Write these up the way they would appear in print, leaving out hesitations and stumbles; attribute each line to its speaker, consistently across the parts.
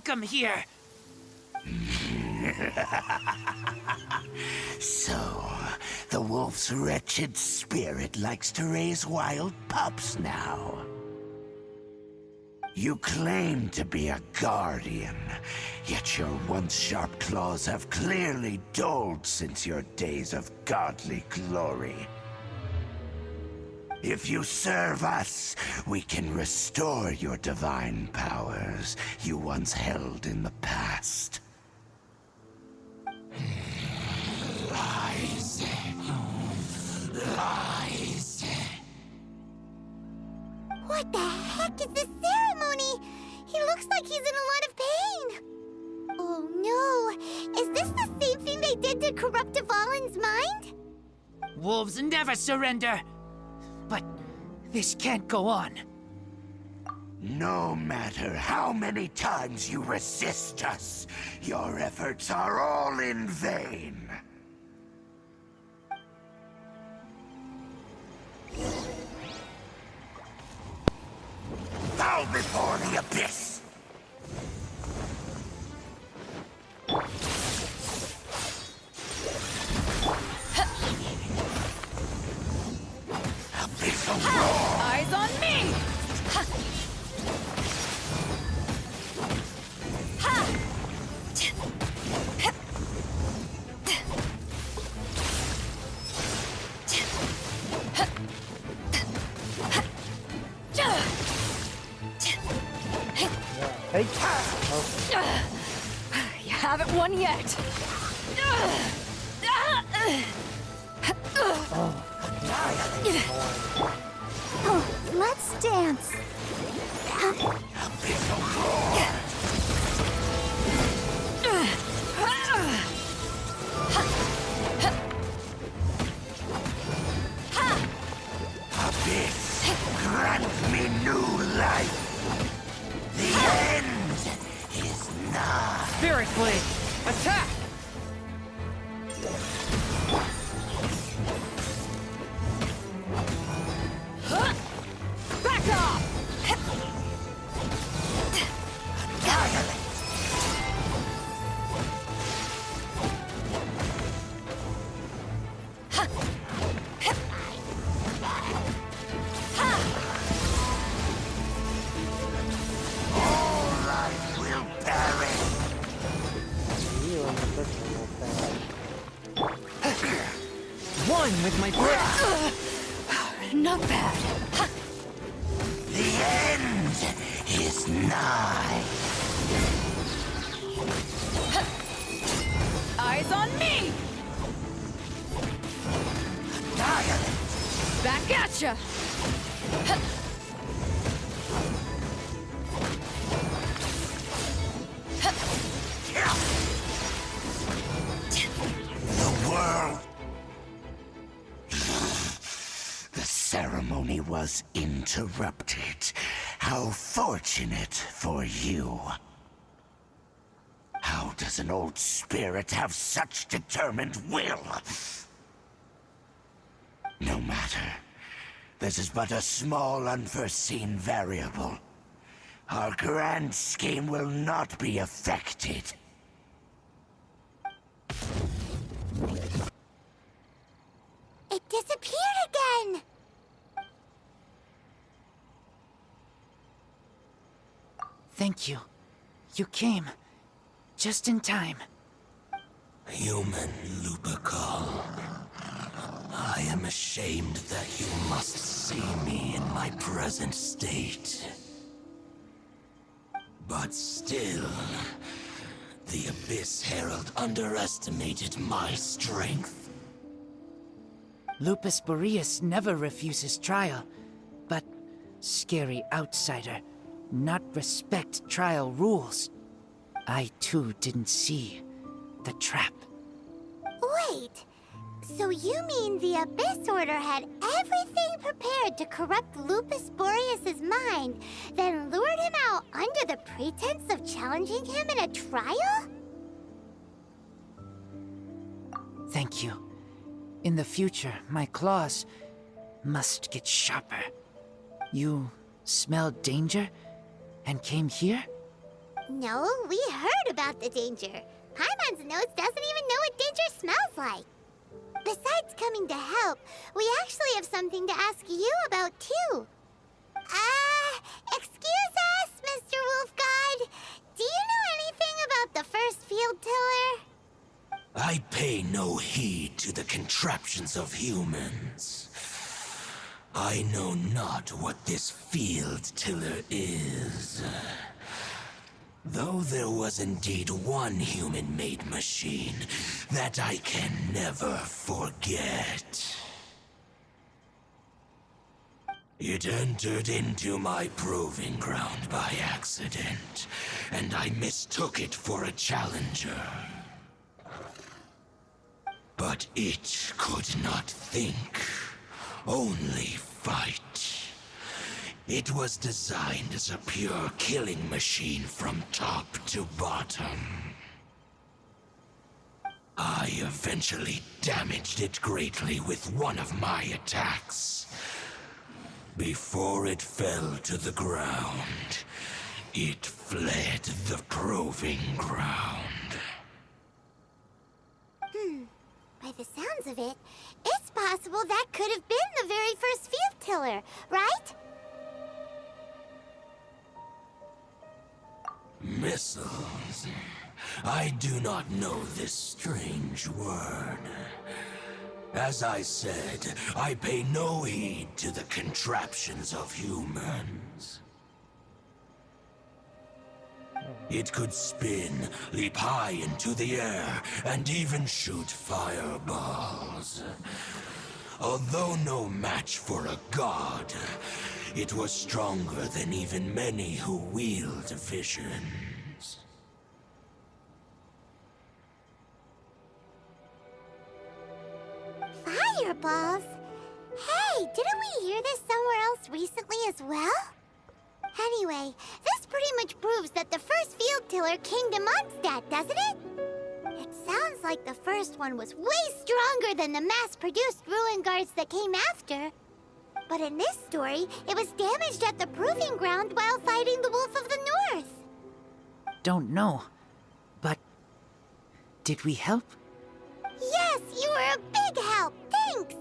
Speaker 1: welcome here.
Speaker 2: So, the wolf's wretched spirit likes to raise wild pups now. You claim to be a guardian, yet your once sharp claws have clearly dulled since your days of godly glory. If you serve us, we can restore your divine powers you once held in the past. Lies. Lies.
Speaker 3: What the heck is this ceremony? He looks like he's in a lot of pain. Oh no, is this the same thing they did to corrupt Dvalin's mind?
Speaker 1: Wolves never surrender. But this can't go on.
Speaker 2: No matter how many times you resist us, your efforts are all in vain. Bow before the abyss! Abyssal roar!
Speaker 4: Eyes on me!
Speaker 5: Hey.
Speaker 4: You haven't won yet.
Speaker 3: Oh, let's dance.
Speaker 2: Abyssal roar! Abyss, grant me new life! The end is nigh!
Speaker 1: Spirit Blade, attack!
Speaker 4: Back off!
Speaker 2: Annihilate! All life will perish!
Speaker 1: One with my breath.
Speaker 4: Not bad.
Speaker 2: The end is nigh!
Speaker 4: Eyes on me!
Speaker 2: Annihilate!
Speaker 4: Back at ya!
Speaker 2: The world... The ceremony was interrupted. How fortunate for you. How does an old spirit have such determined will? No matter. This is but a small unforeseen variable. Our grand scheme will not be affected.
Speaker 3: It disappeared again.
Speaker 1: Thank you. You came. Just in time.
Speaker 2: Human Lupercal. I am ashamed that you must see me in my present state. But still, the Abyss Herald underestimated my strength.
Speaker 1: Lupus Boreas never refuses trial, but scary outsider, not respect trial rules. I too didn't see the trap.
Speaker 3: Wait, so you mean the Abyss Order had everything prepared to corrupt Lupus Boreas' mind, then lured him out under the pretense of challenging him in a trial?
Speaker 1: Thank you. In the future, my claws must get sharper. You smelled danger and came here?
Speaker 3: No, we heard about the danger. Paimon's nose doesn't even know what danger smells like. Besides coming to help, we actually have something to ask you about, too. Excuse us, Mr. Wolf God. Do you know anything about the first field tiller?
Speaker 2: I pay no heed to the contraptions of humans. I know not what this field tiller is. Though there was indeed one human-made machine that I can never forget. It entered into my proving ground by accident, and I mistook it for a challenger. But it could not think, only fight. It was designed as a pure killing machine from top to bottom. I eventually damaged it greatly with one of my attacks. Before it fell to the ground, it fled the proving ground.
Speaker 3: By the sounds of it, it's possible that could have been the very first field tiller, right?
Speaker 2: Missiles. I do not know this strange word. As I said, I pay no heed to the contraptions of humans. It could spin, leap high into the air, and even shoot fireballs. Although no match for a god, it was stronger than even many who wield visions.
Speaker 3: Fireballs? Hey, didn't we hear this somewhere else recently as well? Anyway, this pretty much proves that the first field tiller came to Mondstadt, doesn't it? It sounds like the first one was way stronger than the mass-produced ruin guards that came after. But in this story, it was damaged at the proving ground while fighting the Wolf of the North.
Speaker 1: Don't know, but did we help?
Speaker 3: Yes, you were a big help. Thanks.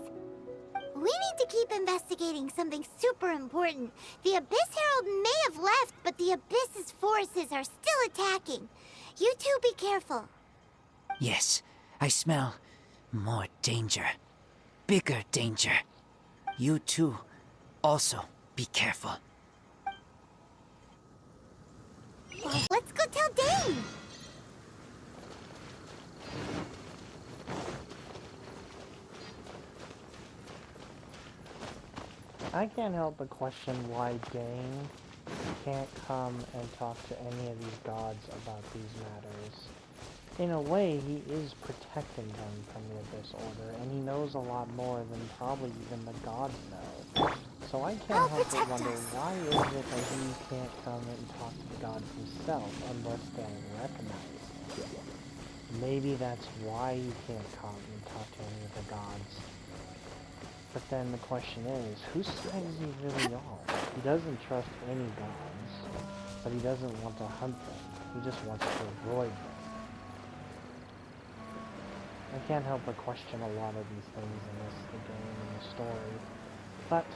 Speaker 3: We need to keep investigating something super important. The Abyss Herald may have left, but the Abyss's forces are still attacking. You two be careful.
Speaker 1: Yes, I smell more danger. Bigger danger. You too, also be careful.
Speaker 3: Well, let's go tell Dane.
Speaker 5: I can't help but question why Dane can't come and talk to any of these gods about these matters. In a way, he is protecting them from the Abyss Order, and he knows a lot more than probably even the gods know. So I can't help but wonder, why is it that he can't come and talk to the gods himself unless they recognize him? Maybe that's why he can't come and talk to any of the gods. But then the question is, whose side is he really on? He doesn't trust any gods, but he doesn't want to hunt them. He just wants to avoid them. I can't help but question a lot of these things in the game and the story, but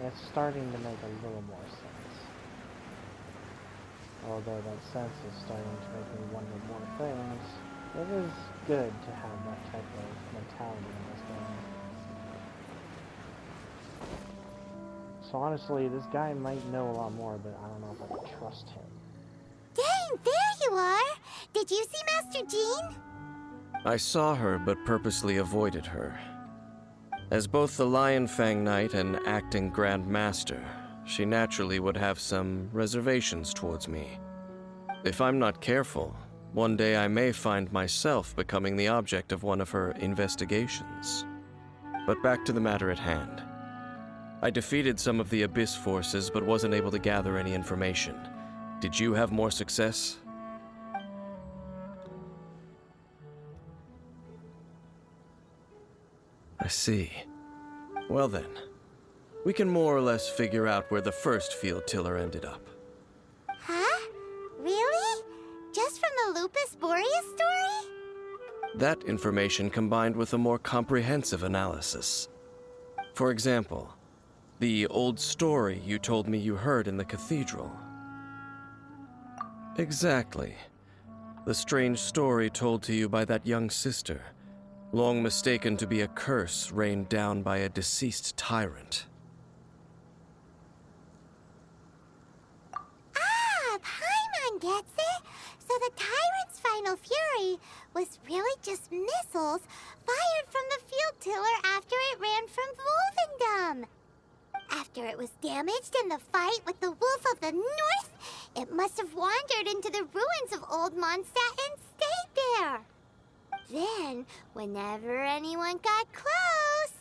Speaker 5: it's starting to make a little more sense. Although that sense is starting to make me wonder more things, it is good to have that type of mentality in this game. So honestly, this guy might know a lot more, but I don't know if I can trust him.
Speaker 3: Dane, there you are! Did you see Master Jean?
Speaker 6: I saw her, but purposely avoided her. As both the Lion Fang Knight and acting Grand Master, she naturally would have some reservations towards me. If I'm not careful, one day I may find myself becoming the object of one of her investigations. But back to the matter at hand. I defeated some of the Abyss forces, but wasn't able to gather any information. Did you have more success? I see. Well then, we can more or less figure out where the first field tiller ended up.
Speaker 3: Huh? Really?
Speaker 6: That information combined with a more comprehensive analysis. For example, the old story you told me you heard in the cathedral. Exactly. The strange story told to you by that young sister, long mistaken to be a curse rained down by a deceased tyrant.
Speaker 3: Ah, Paimon gets it! So the tyrant's final fury was really just missiles fired from the field tiller after it ran from Wolvendom. After it was damaged in the fight with the Wolf of the North, it must have wandered into the ruins of Old Mondstadt and stayed there. Then, whenever anyone got close,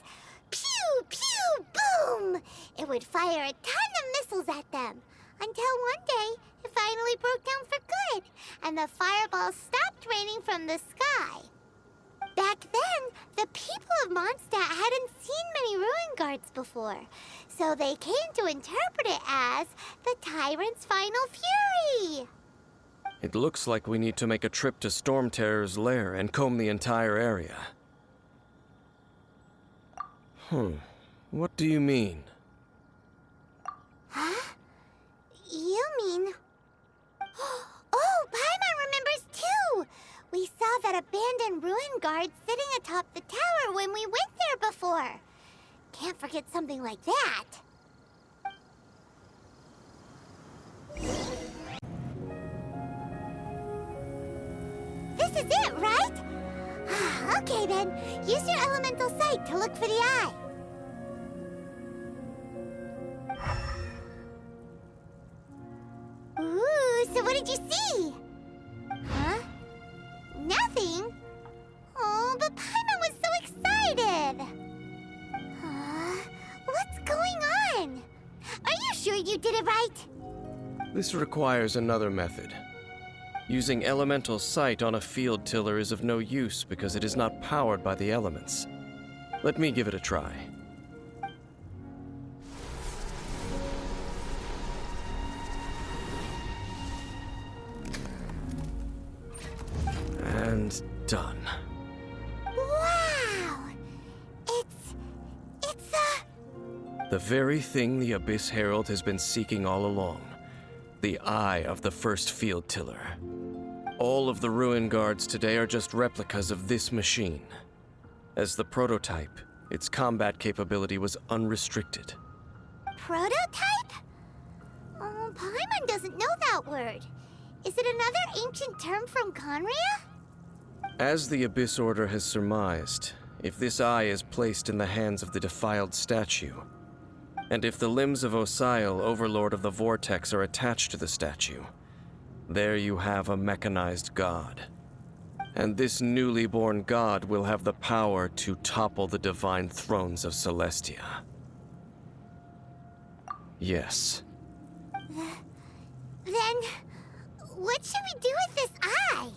Speaker 3: pew, pew, boom! It would fire a ton of missiles at them, until one day it finally broke down for good, and the fireballs stopped raining from the sky. Back then, the people of Mondstadt hadn't seen many ruin guards before, so they came to interpret it as the tyrant's final fury.
Speaker 6: It looks like we need to make a trip to Storm Terror's lair and comb the entire area. What do you mean?
Speaker 3: Huh? You mean... Oh, Paimon remembers too! We saw that abandoned ruin guard sitting atop the tower when we went there before. Can't forget something like that. This is it, right? Okay then, use your elemental sight to look for the eye. Ooh, so what did you see? Huh? Nothing? Oh, but Paimon was so excited! What's going on? Are you sure you did it right?
Speaker 6: This requires another method. Using elemental sight on a field tiller is of no use because it is not powered by the elements. Let me give it a try. And done.
Speaker 3: Wow! It's a...
Speaker 6: The very thing the Abyss Herald has been seeking all along. The eye of the first field tiller. All of the ruin guards today are just replicas of this machine. As the prototype, its combat capability was unrestricted.
Speaker 3: Prototype? Oh, Paimon doesn't know that word. Is it another ancient term from Conria?
Speaker 6: As the Abyss Order has surmised, if this eye is placed in the hands of the defiled statue, and if the limbs of Osial, Overlord of the Vortex, are attached to the statue, there you have a mechanized god. And this newly born god will have the power to topple the divine thrones of Celestia. Yes.
Speaker 3: Then, what should we do with this eye?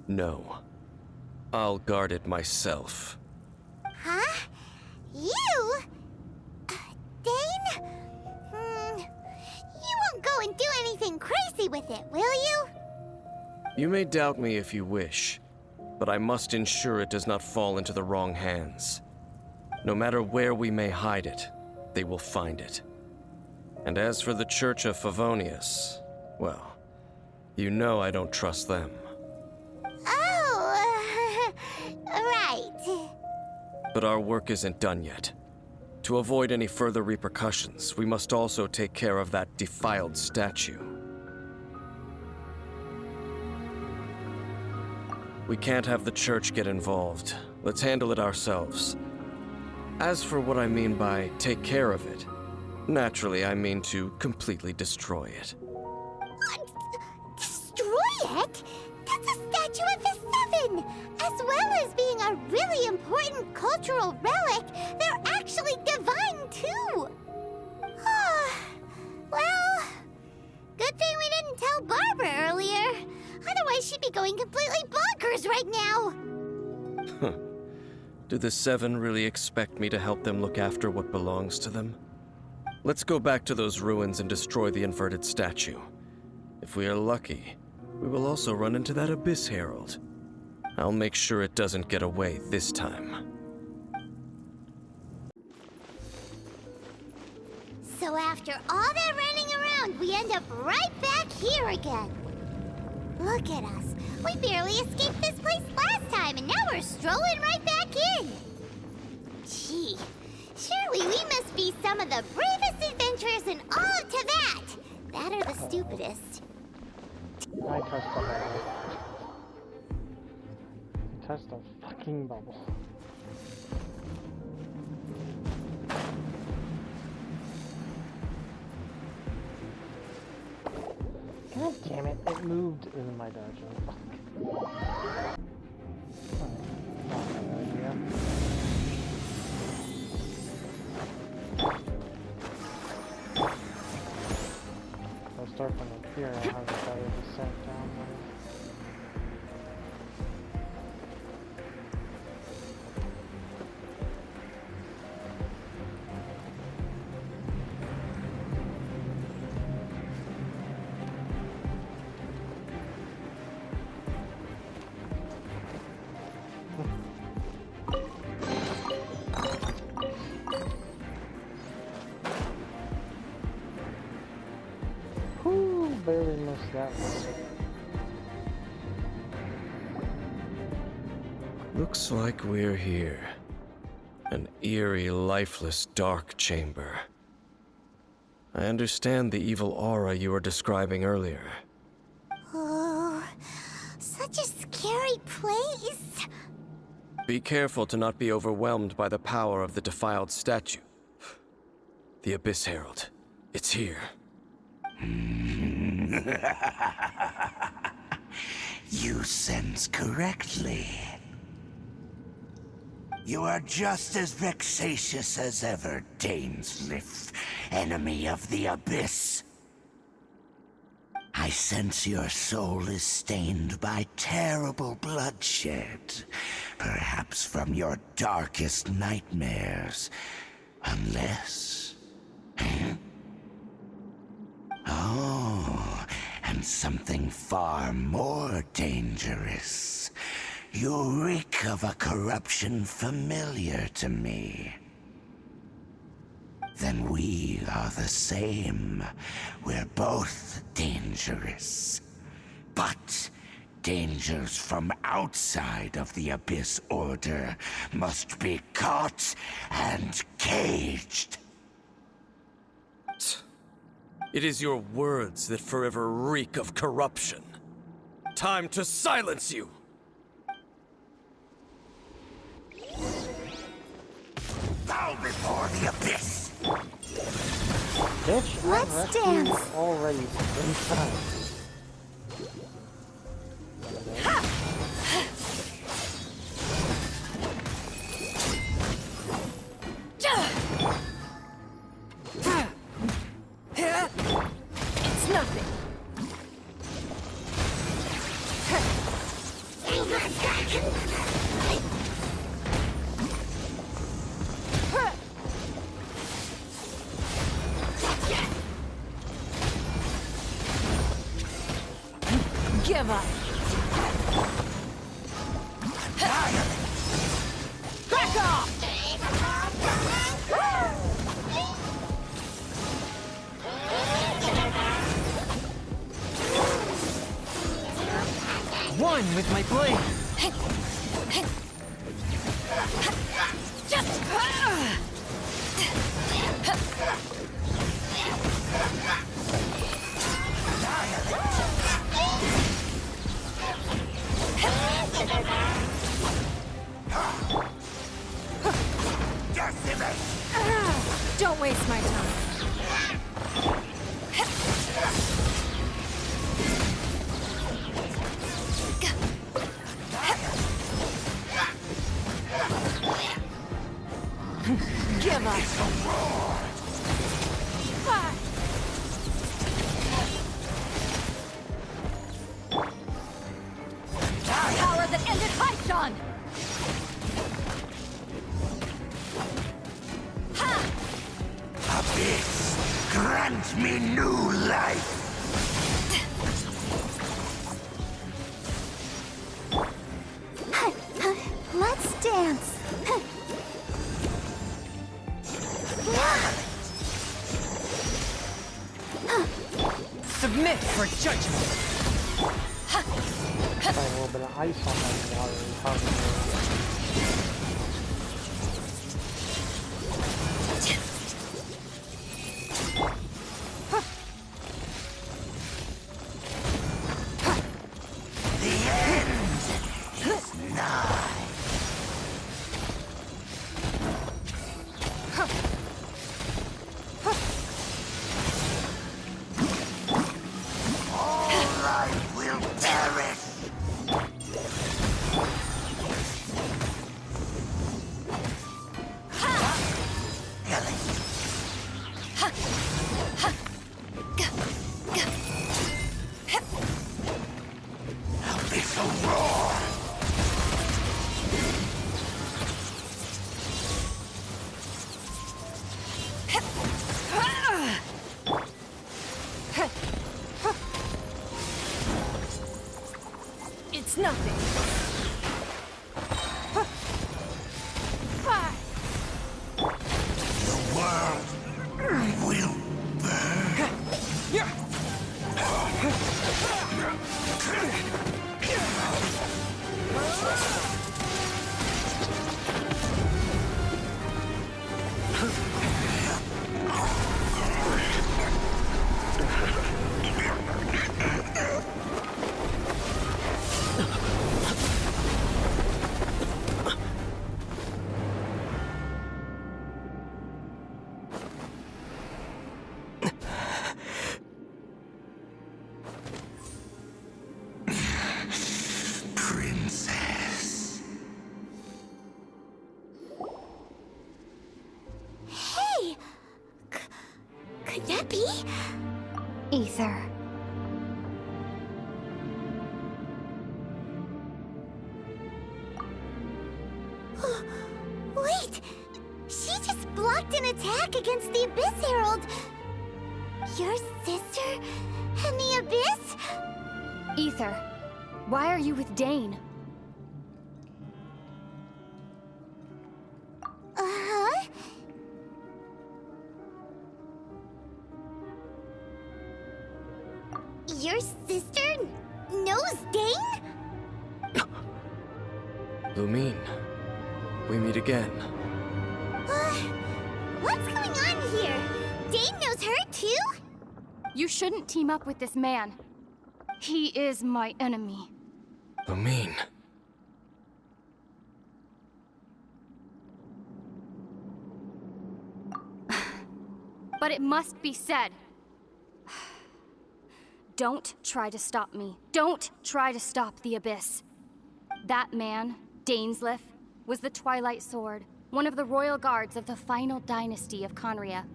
Speaker 6: No. I'll guard it myself.
Speaker 3: Huh? You? Dane? You won't go and do anything crazy with it, will you?
Speaker 6: You may doubt me if you wish, but I must ensure it does not fall into the wrong hands. No matter where we may hide it, they will find it. And as for the Church of Favonius, well, you know I don't trust them.
Speaker 3: Oh, right.
Speaker 6: But our work isn't done yet. To avoid any further repercussions, we must also take care of that defiled statue. We can't have the church get involved. Let's handle it ourselves. As for what I mean by take care of it, naturally I mean to completely destroy it.
Speaker 3: What? Destroy it? That's a statue of the Seven! As well as being a really important cultural relic, they're actually divine too! Well, good thing we didn't tell Barbara earlier. Otherwise she'd be going completely bonkers right now!
Speaker 6: Do the Seven really expect me to help them look after what belongs to them? Let's go back to those ruins and destroy the inverted statue. If we are lucky, we will also run into that Abyss Herald. I'll make sure it doesn't get away this time.
Speaker 3: So after all that running around, we end up right back here again. Look at us. We barely escaped this place last time, and now we're strolling right back in. Gee, surely we must be some of the bravest adventurers in all of Teyvat. That are the stupidest.
Speaker 5: I touched the bubble. I touched the fucking bubble. God damn it, it moved in my direction. Fuck. Not a good idea. I'll start from up here, I'll have a better descent down there. Barely missed that one.
Speaker 6: Looks like we're here. An eerie, lifeless, dark chamber. I understand the evil aura you were describing earlier.
Speaker 3: Oh, such a scary place.
Speaker 6: Be careful to not be overwhelmed by the power of the defiled statue. The Abyss Herald. It's here.
Speaker 2: You sense correctly. You are just as vexatious as ever, Dainsleif, enemy of the Abyss. I sense your soul is stained by terrible bloodshed, perhaps from your darkest nightmares, unless... Oh, and something far more dangerous. You reek of a corruption familiar to me. Then we are the same. We're both dangerous. But dangers from outside of the Abyss Order must be caught and caged.
Speaker 6: It is your words that forever reek of corruption. Time to silence you!
Speaker 2: Bow before the Abyss!
Speaker 5: Bitch,
Speaker 3: Let's dance.
Speaker 5: Already inside.
Speaker 4: It's nothing. Give up. Back off!
Speaker 1: One with my blade.
Speaker 4: Don't waste my time. Give up.
Speaker 2: judgment!
Speaker 5: Try a little bit of ice on that water is probably
Speaker 4: It's nothing.
Speaker 2: The world will burn. Princess.
Speaker 3: Hey! Could that be? Ether. Wait! She just blocked an attack against the Abyss Herald! Your sister and the Abyss?
Speaker 7: Ether, why are you with Dane?
Speaker 3: Uh-huh. Your sister knows Dane?
Speaker 6: Lumine, we meet again.
Speaker 3: What's going on here? Dane knows her too?
Speaker 7: You shouldn't team up with this man. He is my enemy.
Speaker 6: Lumine.
Speaker 7: But it must be said. Don't try to stop me. Don't try to stop the Abyss. That man, Dainsleif, was the Twilight Sword, one of the royal guards of the final dynasty of Conria.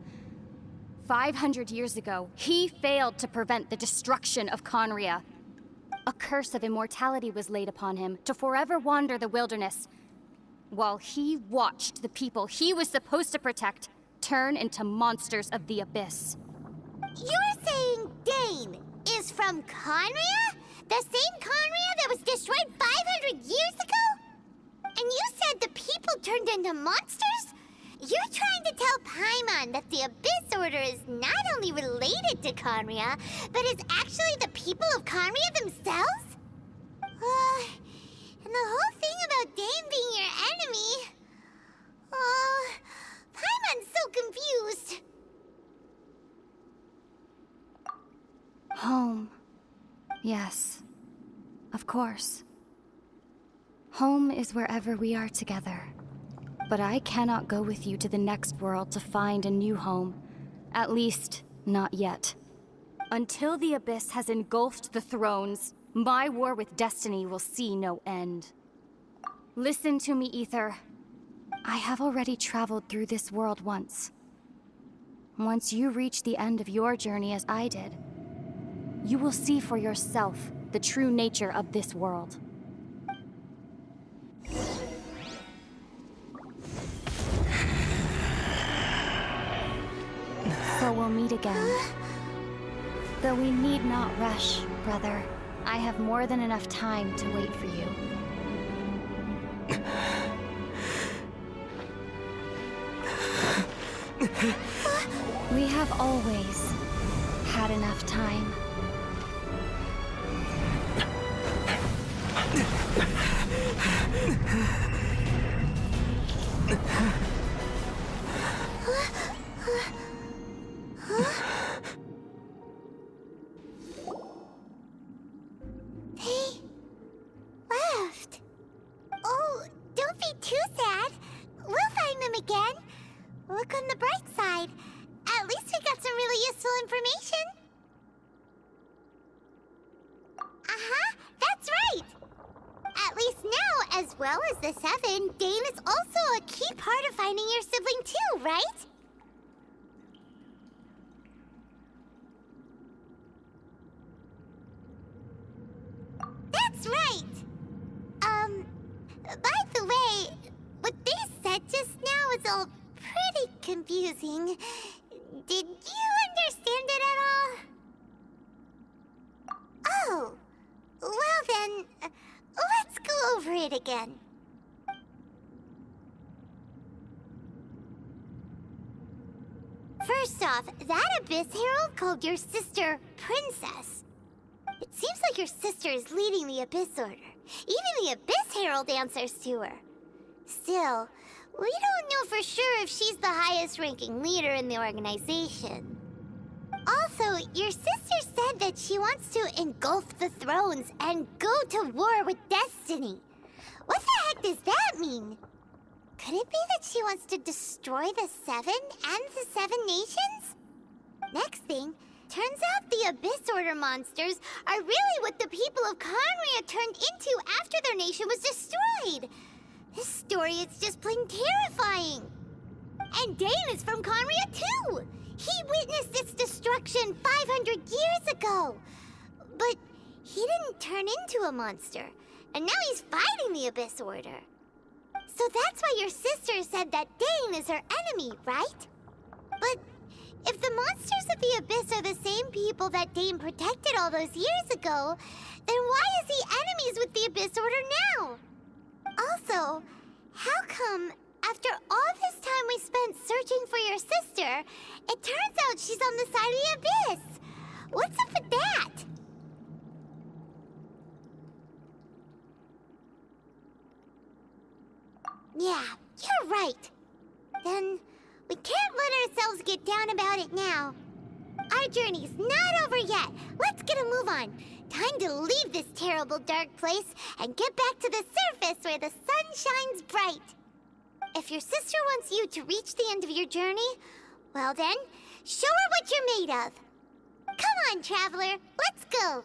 Speaker 7: 500 years ago, he failed to prevent the destruction of Conria. A curse of immortality was laid upon him to forever wander the wilderness, while he watched the people he was supposed to protect turn into monsters of the Abyss.
Speaker 3: You're saying Dane is from Conria? The same Conria that was destroyed 500 years ago? And you said the people turned into monsters? You're trying to tell Paimon that the Abyss Order is not only related to Conria, but is actually the people of Conria themselves? And the whole thing about Dane being your enemy... Paimon's so confused.
Speaker 7: Home. Yes. Of course. Home is wherever we are together. But I cannot go with you to the next world to find a new home. At least, not yet. Until the Abyss has engulfed the thrones, my war with destiny will see no end. Listen to me, Ether. I have already traveled through this world once. Once you reach the end of your journey as I did, you will see for yourself the true nature of this world. So we'll meet again. Though we need not rush, brother. I have more than enough time to wait for you. We have always had enough time.
Speaker 3: too sad. We'll find them again. Look on the bright side. At least we got some really useful information. Uh-huh, that's right. At least now, as well as the Seven, Dane is also a key part of finding your sibling too, right? That's right. By the way, what they said just now is all pretty confusing. Did you understand it at all? Oh, well then, let's go over it again. First off, that Abyss Herald called your sister Princess. It seems like your sister is leading the Abyss Order. Even the Abyss Herald answers to her. Still, we don't know for sure if she's the highest-ranking leader in the organization. Also, your sister said that she wants to engulf the thrones and go to war with Destiny. What the heck does that mean? Could it be that she wants to destroy the Seven and the Seven Nations? Next thing, turns out the Abyss Order monsters are really what the people of Conria turned into after their nation was destroyed. This story is just plain terrifying. And Dane is from Conria too. He witnessed its destruction 500 years ago. But he didn't turn into a monster. And now he's fighting the Abyss Order. So that's why your sister said that Dane is her enemy, right? But if the monsters of the Abyss are the same people that Dane protected all those years ago, then why is he enemies with the Abyss Order now? Also, how come, after all this time we spent searching for your sister, it turns out she's on the side of the Abyss? What's up with that? Yeah, you're right. Then we can't let ourselves get down about it now. Our journey's not over yet. Let's get a move on. Time to leave this terrible dark place and get back to the surface where the sun shines bright. If your sister wants you to reach the end of your journey, well then, show her what you're made of. Come on, traveler, let's go.